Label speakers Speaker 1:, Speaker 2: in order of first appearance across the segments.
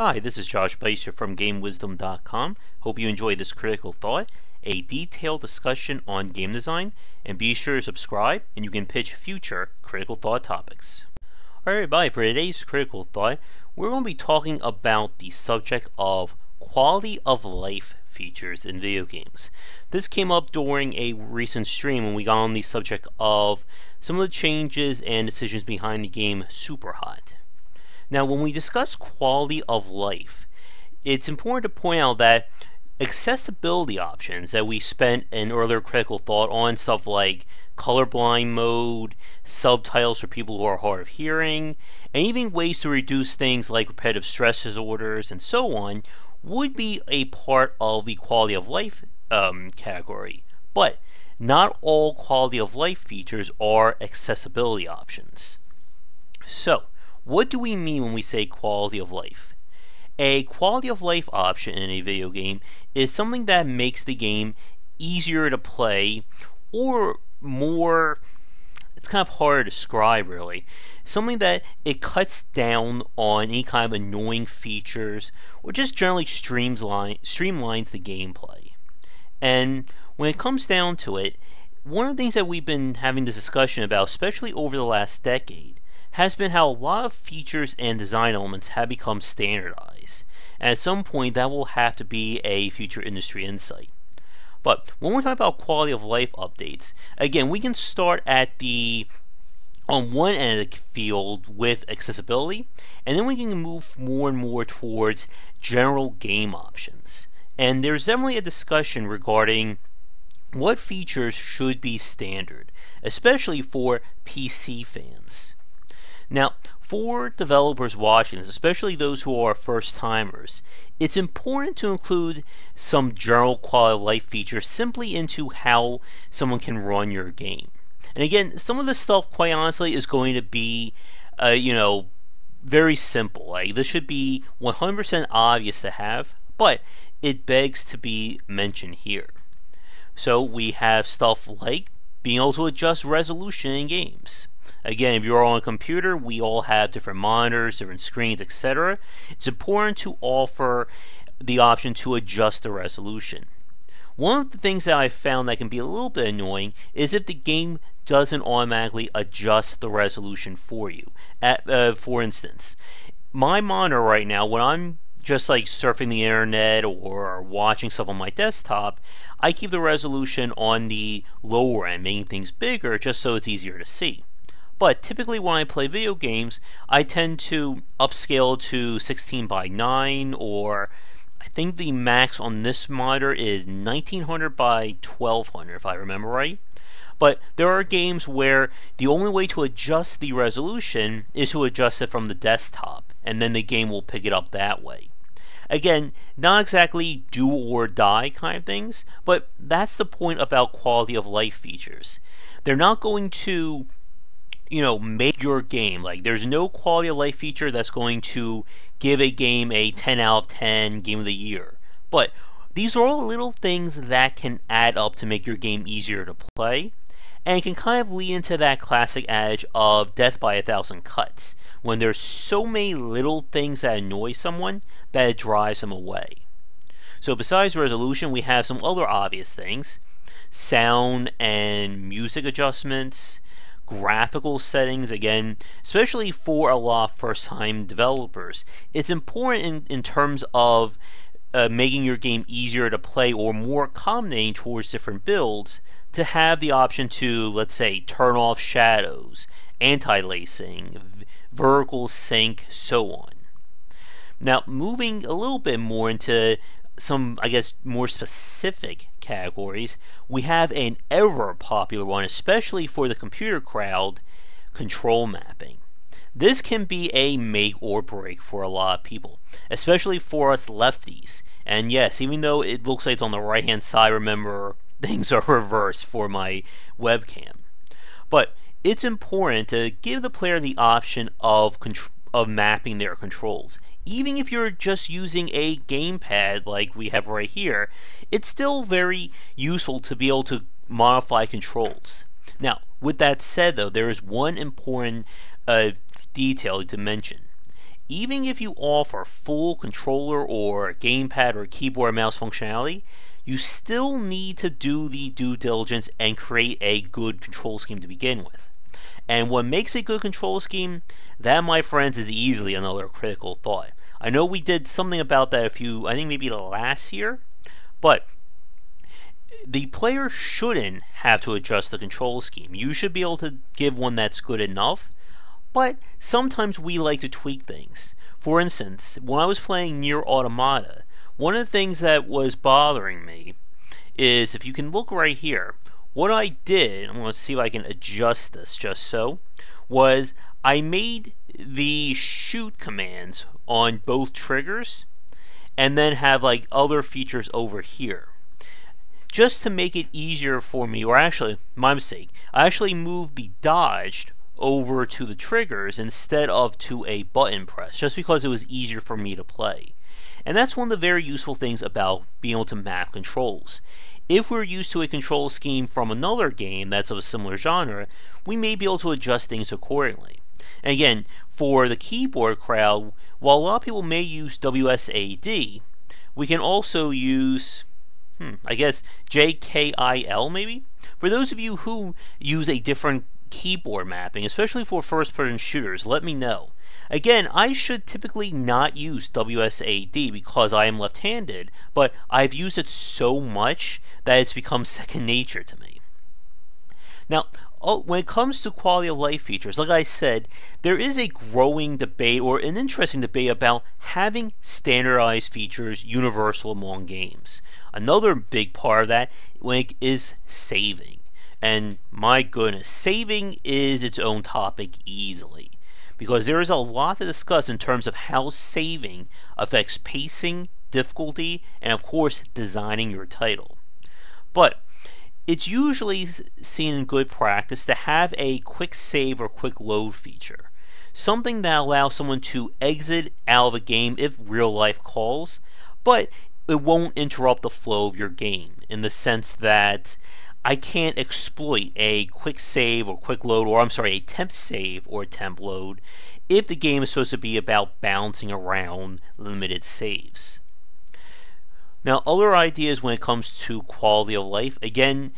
Speaker 1: Hi, this is Josh Bycer from GameWisdom.com. Hope you enjoyed this critical thought, a detailed discussion on game design, and be sure to subscribe and you can pitch future critical thought topics. Alright, bye. For today's critical thought, we're going to be talking about the subject of quality of life features in video games. This came up during a recent stream when we got on the subject of some of the changes and decisions behind the game Superhot. Now, when we discuss quality of life, it's important to point out that accessibility options that we spent an earlier critical thought on, stuff like colorblind mode, subtitles for people who are hard of hearing, and even ways to reduce things like repetitive stress disorders and so on, would be a part of the quality of life category. But not all quality of life features are accessibility options. So, what do we mean when we say quality of life? A quality of life option in a video game is something that makes the game easier to play, or more, it's kind of hard to describe really, something that it cuts down on any kind of annoying features, or just generally streamlines the gameplay. And when it comes down to it, one of the things that we've been having this discussion about, especially over the last decade, has been how a lot of features and design elements have become standardized, and at some point that will have to be a future industry insight. But when we're talking about quality of life updates, again, we can start at on one end of the field with accessibility, and then we can move more and more towards general game options. And there's definitely a discussion regarding what features should be standard, especially for PC fans. Now, for developers watching this, especially those who are first-timers, it's important to include some general quality of life features simply into how someone can run your game. And again, some of this stuff, quite honestly, is going to be, very simple. Like, this should be 100% obvious to have, but it begs to be mentioned here. So we have stuff like being able to adjust resolution in games. Again, if you're on a computer, we all have different monitors, different screens, etc. It's important to offer the option to adjust the resolution. One of the things that I've found that can be a little bit annoying is if the game doesn't automatically adjust the resolution for you. For instance, my monitor right now, when I'm just like surfing the internet or watching stuff on my desktop, I keep the resolution on the lower end, making things bigger just so it's easier to see. But typically when I play video games, I tend to upscale to 16 by 9, or I think the max on this monitor is 1900 by 1200 if I remember right. But there are games where the only way to adjust the resolution is to adjust it from the desktop, and then the game will pick it up that way. Again, not exactly do or die kind of things, but that's the point about quality of life features. They're not going to make your game. Like, there's no quality of life feature that's going to give a game a 10 out of 10 game of the year. But these are all little things that can add up to make your game easier to play, and it can kind of lead into that classic adage of death by 1,000 cuts, when there's so many little things that annoy someone that it drives them away. So besides resolution, we have some other obvious things: sound and music adjustments, graphical settings. Again, especially for a lot of first-time developers, it's important in terms of making your game easier to play or more accommodating towards different builds, to have the option to, let's say, turn off shadows, anti-lacing, vertical sync, so on. Now, moving a little bit more into some, I guess, more specific categories, we have an ever popular one, especially for the computer crowd: control mapping. This can be a make or break for a lot of people, especially for us lefties. And yes, even though it looks like it's on the right hand side, remember, things are reversed for my webcam. But it's important to give the player the option of mapping their controls. Even if you're just using a gamepad like we have right here, it's still very useful to be able to modify controls. Now, with that said though, there is one important detail to mention. even if you offer full controller or gamepad or keyboard mouse functionality, you still need to do the due diligence and create a good control scheme to begin with. And what makes a good control scheme, that, my friends, is easily another critical thought. I know we did something about that I think maybe last year, but the player shouldn't have to adjust the control scheme. You should be able to give one that's good enough, but sometimes we like to tweak things. For instance, when I was playing Nier Automata, one of the things that was bothering me is, if you can look right here, what I did, I'm going to see if I can adjust this just so, was I made the shoot commands on both triggers and then have like other features over here, just to make it easier for me. Or actually, my mistake, I actually moved the dodged over to the triggers instead of to a button press, just because it was easier for me to play. And that's one of the very useful things about being able to map controls. If we're used to a control scheme from another game that's of a similar genre, we may be able to adjust things accordingly. And again, for the keyboard crowd, while a lot of people may use WSAD, we can also use, I guess, JKIL maybe? For those of you who use a different keyboard mapping, especially for first-person shooters, let me know. Again, I should typically not use WSAD because I am left-handed, but I've used it so much that it's become second nature to me. Now, when it comes to quality of life features, like I said, there is a growing debate, or an interesting debate, about having standardized features universal among games. Another big part of that is saving. And my goodness, saving is its own topic easily, because there is a lot to discuss in terms of how saving affects pacing, difficulty, and of course designing your title. But it's usually seen in good practice to have a quick save or quick load feature, something that allows someone to exit out of a game if real life calls, but it won't interrupt the flow of your game, in the sense that I can't exploit a quick save or quick load, or a temp save or temp load, if the game is supposed to be about bouncing around limited saves. Now, other ideas when it comes to quality of life, again,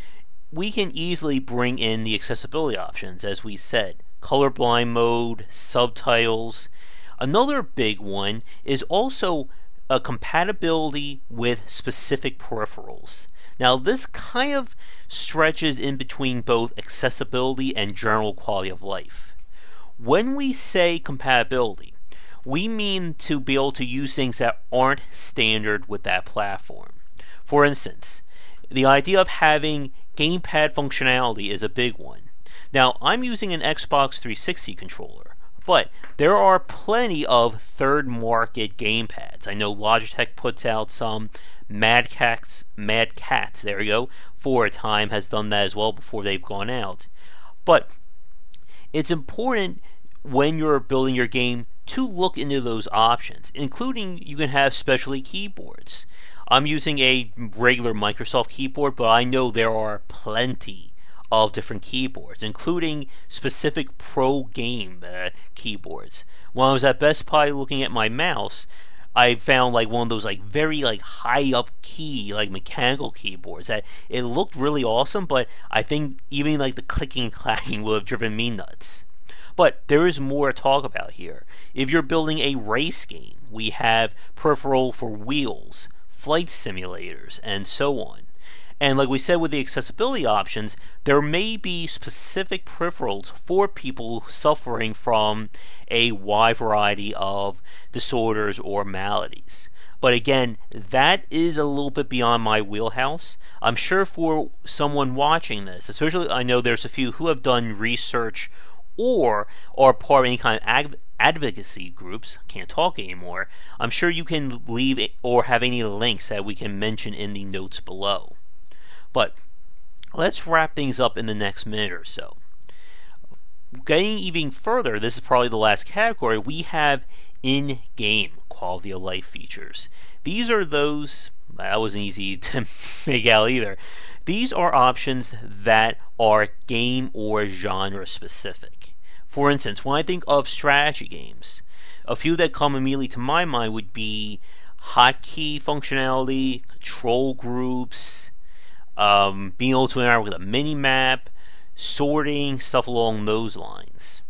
Speaker 1: we can easily bring in the accessibility options, as we said. Colorblind mode, subtitles. Another big one is also a compatibility with specific peripherals. Now, this kind of stretches in between both accessibility and general quality of life. When we say compatibility, we mean to be able to use things that aren't standard with that platform. For instance, the idea of having gamepad functionality is a big one. Now, I'm using an Xbox 360 controller, but there are plenty of third market gamepads. I know Logitech puts out some. Mad Cats, there we go, for a time has done that as well before they've gone out. But it's important when you're building your game to look into those options, including you can have specialty keyboards. I'm using a regular Microsoft keyboard, but I know there are plenty of different keyboards, including specific pro game keyboards. When I was at Best Buy looking at my mouse, I found like one of those like very like high up key like mechanical keyboards that it looked really awesome, but I think even like the clicking and clacking would have driven me nuts. But there is more to talk about here. If you're building a race game, we have peripheral for wheels, flight simulators, and so on. And like we said with the accessibility options, there may be specific peripherals for people suffering from a wide variety of disorders or maladies. But again, that is a little bit beyond my wheelhouse. I'm sure for someone watching this, especially I know there's a few who have done research or are part of any kind of advocacy groups, can't talk anymore, I'm sure you can leave or have any links that we can mention in the notes below. But let's wrap things up in the next minute or so. Getting even further, this is probably the last category, we have in-game quality of life features. These are those, that wasn't easy to make out either. These are options that are game or genre specific. For instance, when I think of strategy games, A few that come immediately to my mind would be hotkey functionality, control groups, being able to interact with a mini-map, sorting, stuff along those lines.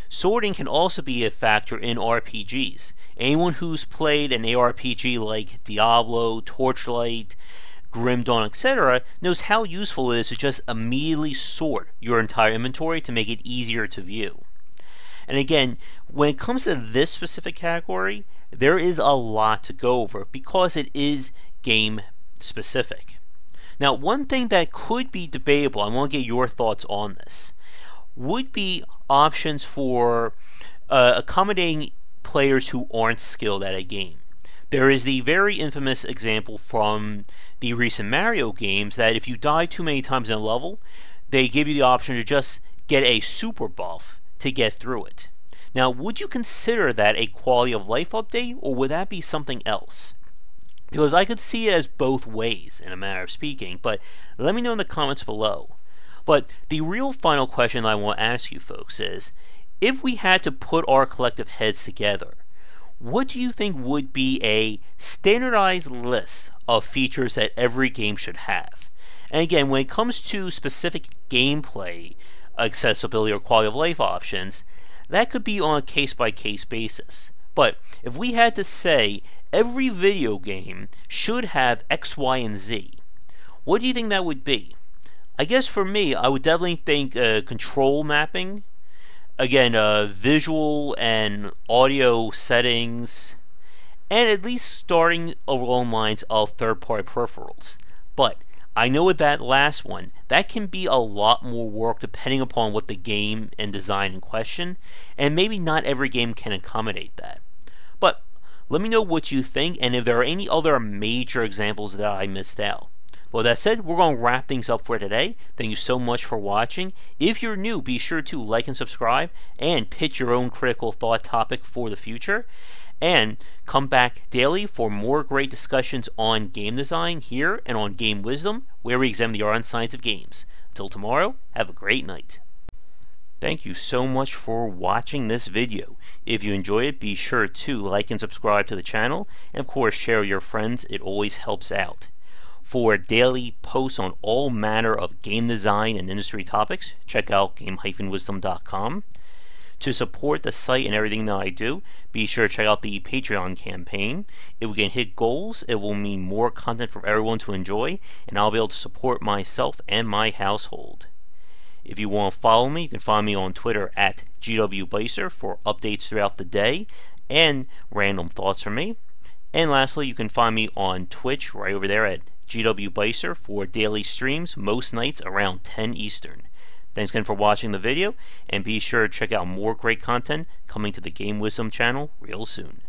Speaker 1: Sorting can also be a factor in RPGs. Anyone who's played an ARPG like Diablo, Torchlight, Grim Dawn, etc. knows how useful it is to just immediately sort your entire inventory to make it easier to view. And again, when it comes to this specific category, there is a lot to go over because it is game specific. Now, one thing that could be debatable, I want to get your thoughts on this, would be options for accommodating players who aren't skilled at a game. There is the very infamous example from the recent Mario games that if you die too many times in a level, they give you the option to just get a super buff to get through it. Now, would you consider that a quality of life update, or would that be something else? Because I could see it as both ways, in a manner of speaking, but let me know in the comments below. But the real final question I want to ask you folks is, if we had to put our collective heads together, what do you think would be a standardized list of features that every game should have? And again, when it comes to specific gameplay, accessibility, or quality of life options, that could be on a case-by-case basis. But if we had to say every video game should have X, Y, and Z, what do you think that would be? I guess for me, I would definitely think control mapping, again, visual and audio settings, and at least starting along lines of third-party peripherals. But I know with that last one, that can be a lot more work depending upon what the game and design in question, and maybe not every game can accommodate that. But let me know what you think, and if there are any other major examples that I missed out. Well, that said, we're going to wrap things up for today. Thank you so much for watching. If you're new, be sure to like and subscribe and pitch your own critical thought topic for the future. And come back daily for more great discussions on game design here and on Game Wisdom, where we examine the art and science of games. Until tomorrow, have a great night. Thank you so much for watching this video. If you enjoy it, be sure to like and subscribe to the channel, and of course share with your friends. It always helps out. For daily posts on all manner of game design and industry topics, check out game-wisdom.com. To support the site and everything that I do, be sure to check out the Patreon campaign. If we can hit goals, it will mean more content for everyone to enjoy, and I'll be able to support myself and my household. If you want to follow me, you can find me on Twitter at GW for updates throughout the day and random thoughts from me. And lastly, you can find me on Twitch right over there at GW for daily streams most nights around 10 Eastern. Thanks again for watching the video, and be sure to check out more great content coming to the Game Wisdom channel real soon.